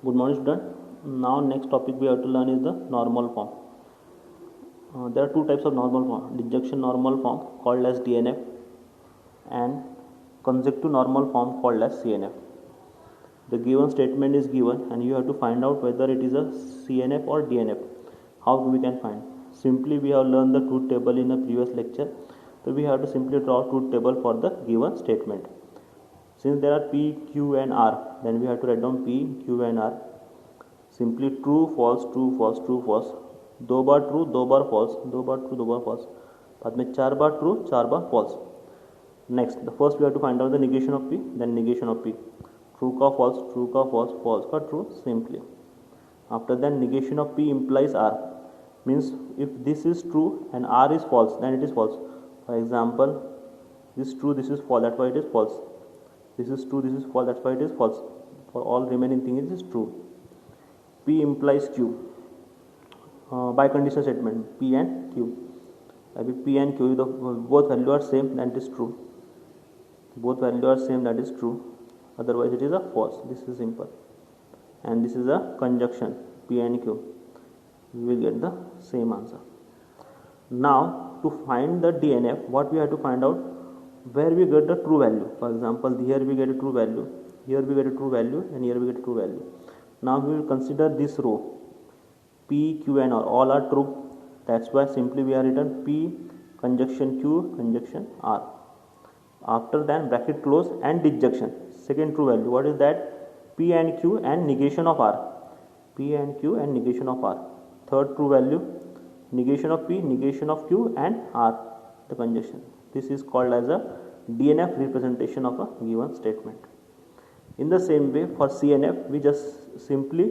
Good morning, student. Now, next topic we have to learn is the normal form. There are two types of normal form: disjunction normal form called as DNF and conjunctive normal form called as CNF. The given statement is given, and you have to find out whether it is a CNF or DNF. How we can find? Simply, we have learned the truth table in a previous lecture, so we have to simply draw truth table for the given statement. Since there are P, Q and R, then we have to write down P, Q and R. Simply true, false, true, false, true, false. दो बार true, दो बार false, दो बार true, दो बार false. बाद में चार बार true, चार बार false. Next the first we have to find out the negation of P, then negation of P. True का फॉल्स, ट्रू का फॉल्स, फॉल्स का true, simply. After then negation of P implies R, means if this is true and R is false, then it is false. For example, this is true, this is false, that's why it is false. This is true, this is false, that's why it is false. For all remaining things it is true. P implies Q. By conditional statement P and Q. अभी P and Q the both value are same, that is true. Both value are same, that is true. Otherwise it is a false. This is simple. And this is a conjunction P and Q. We will get the same answer. Now to find the DNF, what we have to find out where we get the true value. For example, here we get a true value, here we get a true value, and here we get a true value. Now we will consider this row. P, Q and R all are true. That's why simply we are written P conjunction Q conjunction R. After that bracket close and disjunction. Second true value. What is that? P and Q and negation of R. P and Q and negation of R. Third true value. Negation of P, negation of Q and R. The conjunction. This is called as a DNF representation of a given statement. In the same way for CNF we just simply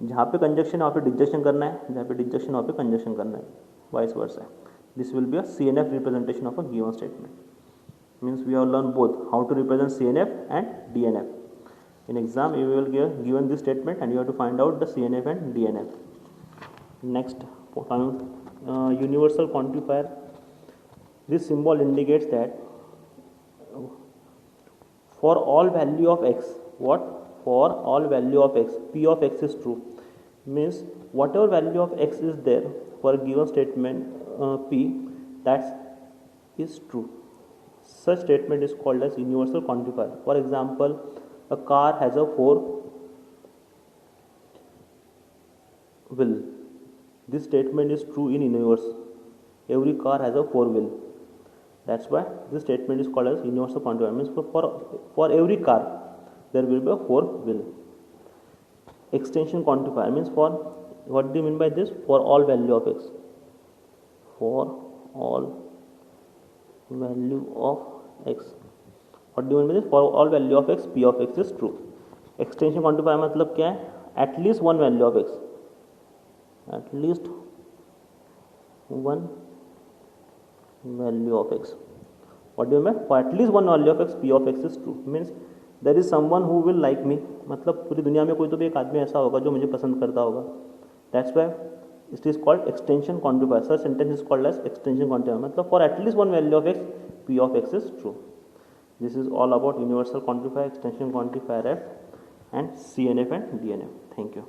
जहाँ पे conjunction वहाँ पे डिजक्शन करना है, जहाँ पे डिजक्शन वहाँ पे कंजक्शन करना है, vice versa. This will be a CNF representation of a given statement. Means we have learn both how to represent CNF and DNF. In exam you will get given this statement and you have to find out the CNF and DNF. Next, universal quantifier. This symbol indicates that for all value of x, what? For all value of x, P of x is true. Means whatever value of x is there for a given statement P, that is true. Such statement is called as universal quantifier. For example, a car has a 4 wheel. This statement is true in universe. Every car has a 4 wheel. That's why this statement is called as universal quantifier. Means for every car there will be a 4 wheel. Extension quantifier means for, what do you mean by this? For all value of x. For all value of x. What do you mean by this? For all value of x, P of x is true. Extension quantifier मतलब क्या है? At least one value of x. At least one value of x. What do you mean? For at least one value of x, P of x is true. Means there is someone who will like me. मतलब पूरी दुनिया में कोई तो भी एक आदमी ऐसा होगा जो मुझे पसंद करता होगा. That's why it is called extension quantifier. Such sentence is called as extension quantifier. मतलब for at least one value of x, P of x is true. This is all about universal quantifier, extension quantifier, and CNF and DNF. Thank you.